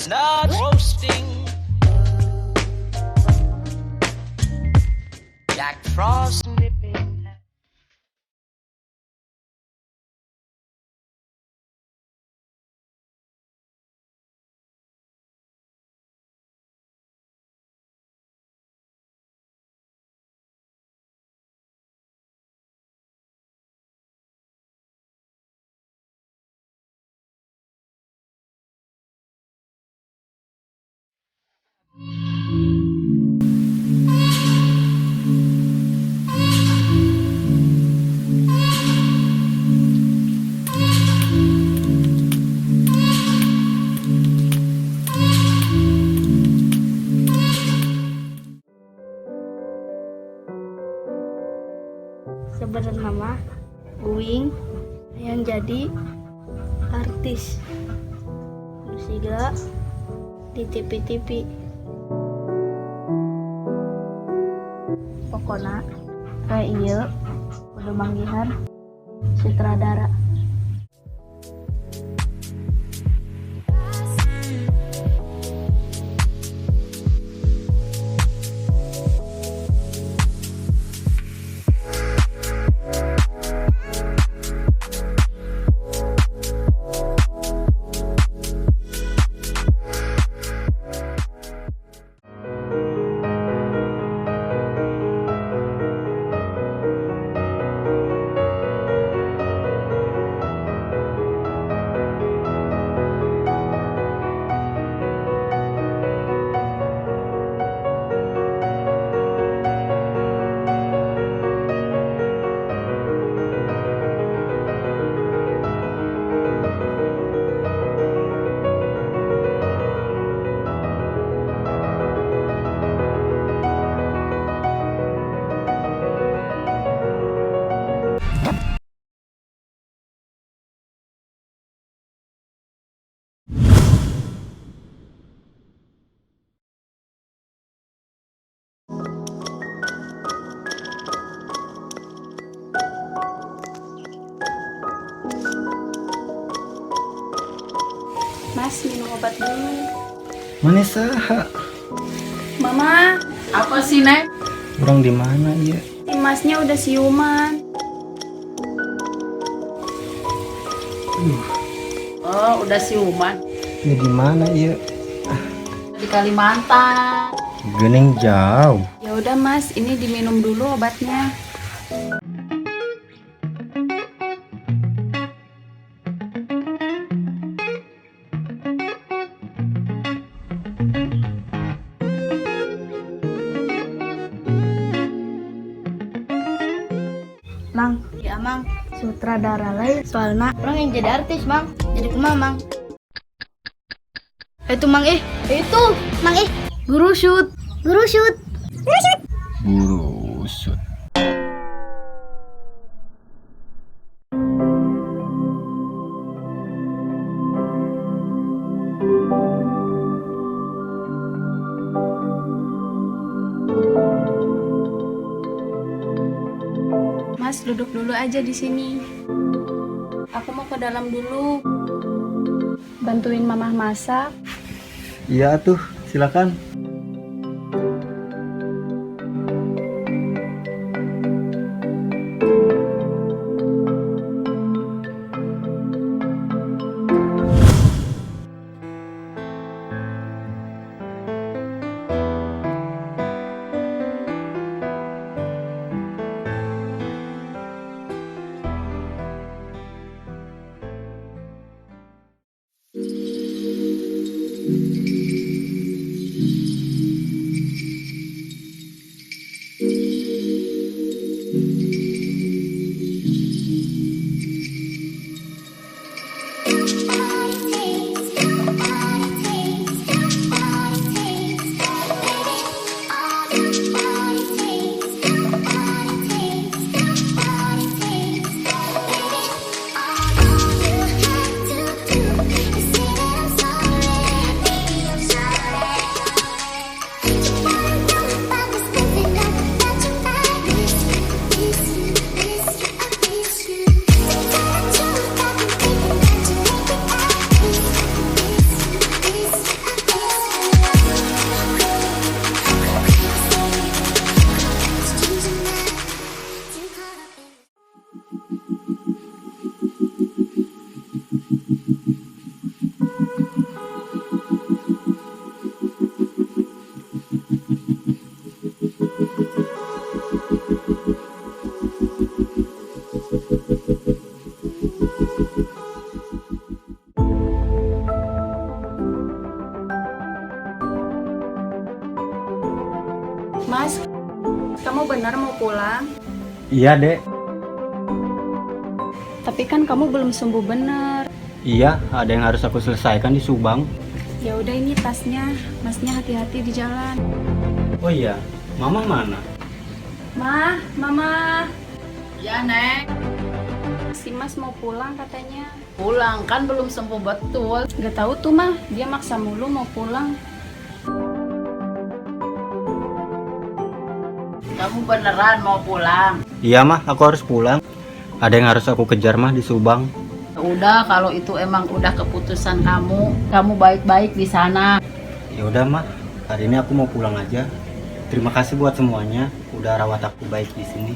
not roasting. Jack Frost nipping. Sebenarnya mah Uing yang jadi artis juga di TV-TV. Pokoknya kayak iya udah manggihan sutradara. Mas, minum obat dulu. Mana saha? Mama, Apa sih, Nek? Orang di mana ya? si Masnya udah siuman. Oh, udah siuman. Ini di mana ya? Di Kalimantan. Gening jauh. Ya udah Mas, ini diminum dulu obatnya. Mang, ya Mang, sutradara lain soalnya orang yang jadi artis Mang, jadi kumaha Mang? Itu Mang itu Mang guru shoot. Burusut. Mas duduk dulu aja di sini. Aku mau ke dalam dulu. Bantuin Mamah masak. Iya tuh, silakan. Mas, kamu benar mau pulang? Iya, Dek. Tapi kan kamu belum sembuh benar. Iya, ada yang harus aku selesaikan di Subang. Ya udah ini tasnya, masnya hati-hati di jalan. Oh iya, Mama mana? Mama, Ya, Neng. si Mas mau pulang katanya. Pulang kan belum sembuh betul. Gak tahu tuh mah, dia maksa mulu mau pulang. Kamu beneran mau pulang? Iya, Mah, aku harus pulang. Ada yang harus aku kejar, Mah, di Subang. Udah, kalau itu emang udah keputusan kamu baik-baik di sana. Ya udah, Mah. Hari ini aku mau pulang aja. Terima kasih buat semuanya udah rawat aku baik di sini.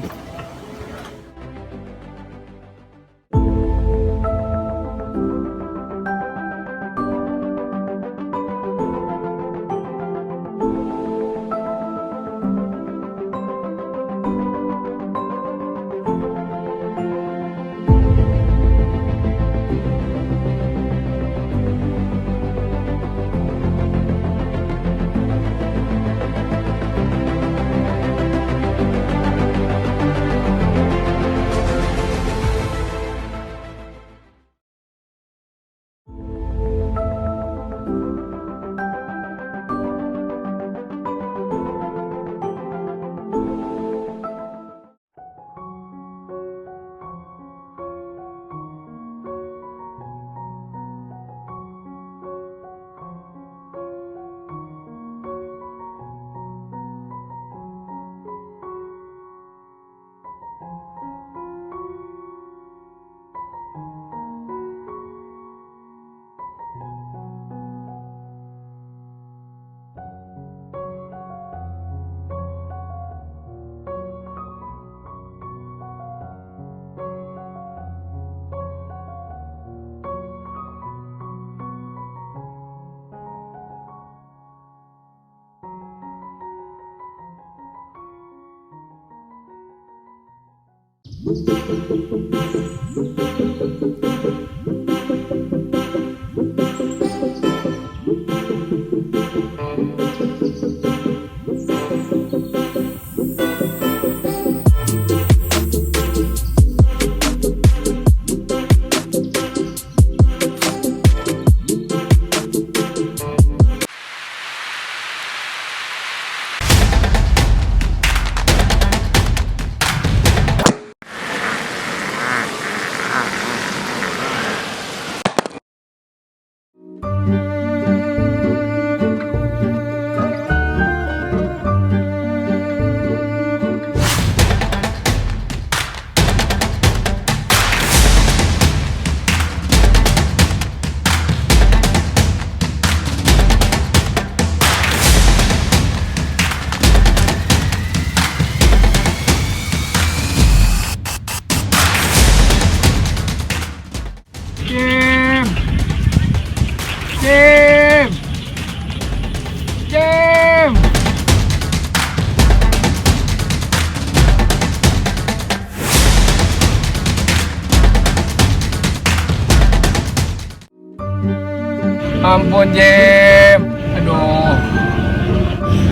Ampun Jim, aduh,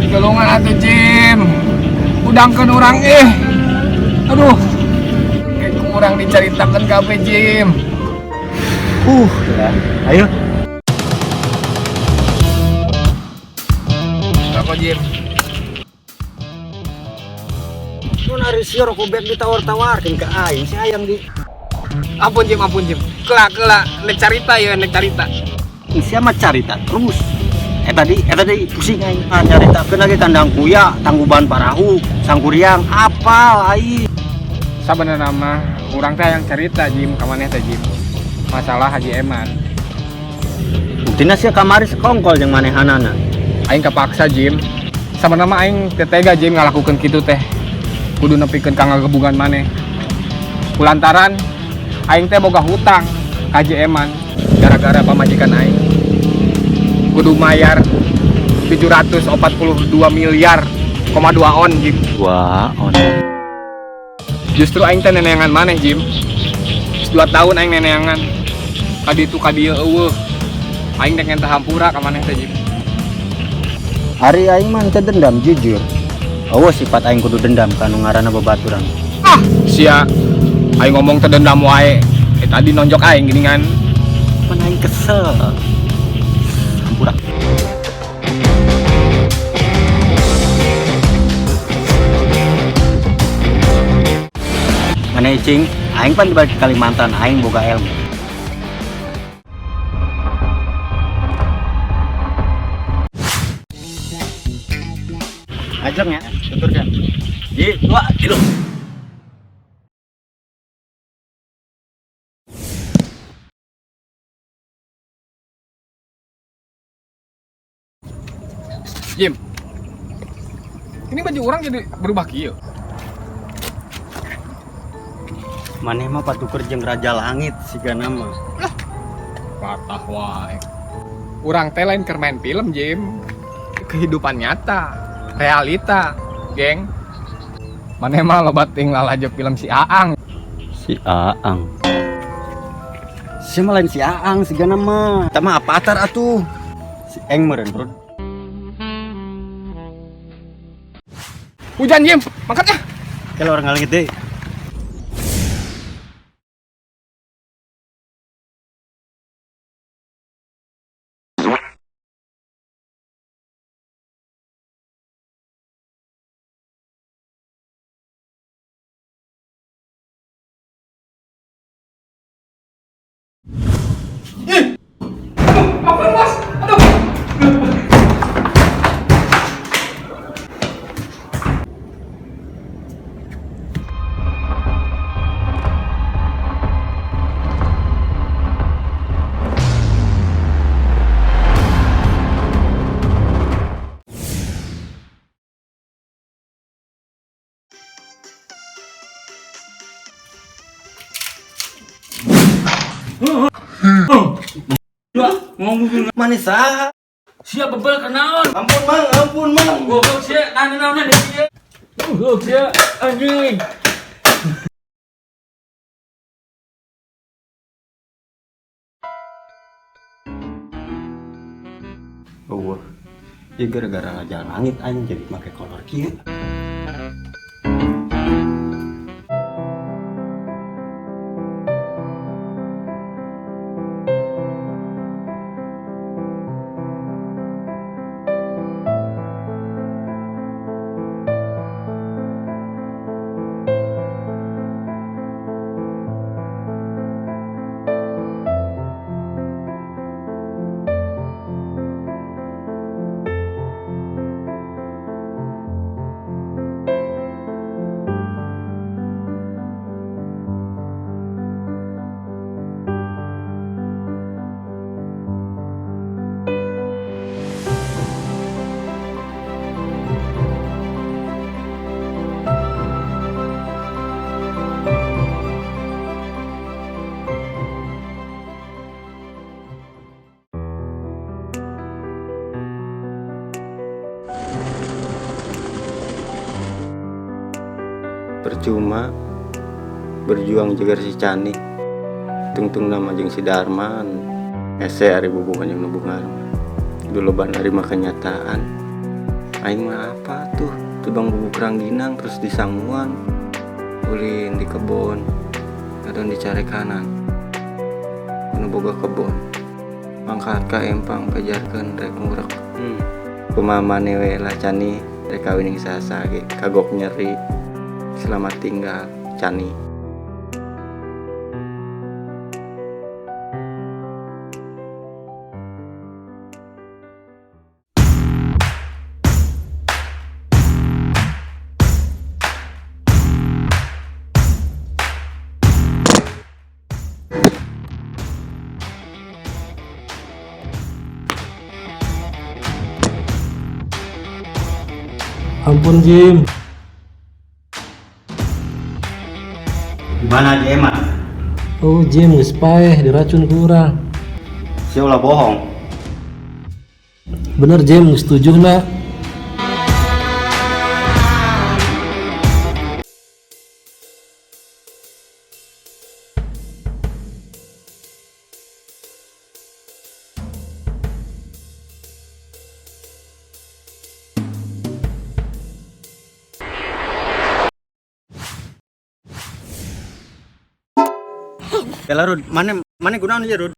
dikelungan atuh Jim, udangkeun urang aduh, kayak kurang diceritakan kabeh Jim. Ya. Ayo. Apa Jim? Mun ari sieur ku bek ditawar-tawarkeun ke aing, si hayang di. Ampun Jim, kelak, nek carita ya, nek carita. Siapa carita terus? Tadi pusing aing. Caritakeun lagi kandang kuya, tangguban parahu, sangkuriang, apa ai? Sabenerna mah urang teh yang cerita Jim, ka maneh teh Jim. Masalah Haji Eman. Buktina sia kamari sekongkol jeung manehanana. Aing kepaksa Jim. Sabenerna mah aing teu tega Jim ngalakukeun kitu teh. Kudu nepikeun ka ngagebungan maneh. Kulantaran aing teh boga hutang ka Haji Eman gara-gara pamajikan aing kudu mayar 742 miliar, 2 on Jim. Wah, on. Justru aing teh nenengan maneh Jim. 2 tahun aing neneangan. Kadi itu kadi eueuh. Aing dek ngentah hampura ka maneh teh Jim. Hari aing mah teu dendam jujur. Awas sifat aing kudu dendam kanu ngaranna babaturan. Ah, sia. Aing ngomong teu dendam wae. Tadi nonjok aing geuningan. Pan aing kesel. Hampura. Mana cing? Aing pan dibalik Kalimantan, aing boga ilmu. Ajeng ya, tuturkan. Ji, 2 kilo. Jim. Ini baju orang jadi berubah kieu. Maneh mah patuker jeung raja langit sigana mah. Patah wae. Urang teh lain keur main film, Jim. Kehidupan nyata, realita, geng. Maneh mah loba ting lalajep film si Aang. Si Aang. Si mah lain si Aang sigana mah. Eta mah Avatar atuh. Si Eng meureun, Bro. Hujan, Jim. Mangkat ya. Kalau orang ngalengit deui. Ampun, Bos. Aduh. Manis saha? Siap bebel kenaon? Ampun, Mang. Goblok sia, naon sia. Goblok sia, anjing. Eueuh. Ieu gara-gara raja langit aing jadi make kolor kieu. Percuma berjuang jaga si Cani tungtung nama jeung si Darman ese ari bubukan yang nubungan dulu ban ari mah kenyataan aing mah apa tuh tubang bubuk rangginang terus disanguan ulin di kebon kadang dicari kanan anu boga kebon mangkat ka empang pajarkeun rek ngurek pemamane we lah Cani rek kawin jeung sasa ge kagok nyeri. Selamat tinggal, Cani. Ampun Jim. Gimana Haji Eman? Oh Jim, geus paeh diracun ku urang. Si ulah bohong. Bener Jim, geus 7 na. Ya lah Rud, mana gunaon aja Rud?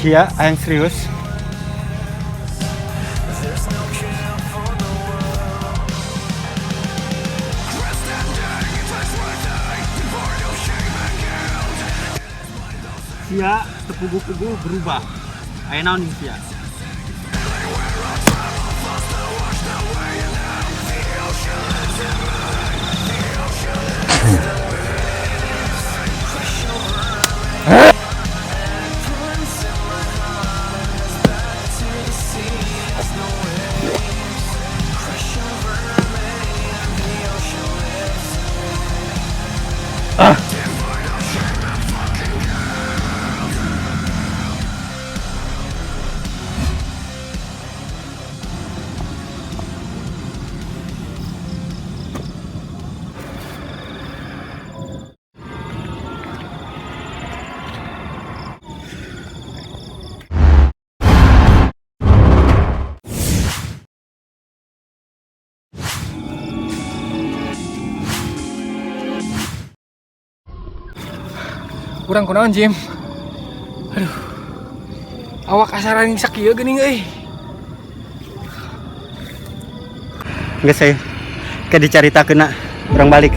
Iya, yang serius. Sia, tepugu-pugu berubah. Ayo naon nih sia. Kurang kunaon Jim. Aduh. Awak asaran sakieu geuning euy. Geus saya ke dicaritakeuna urang balik.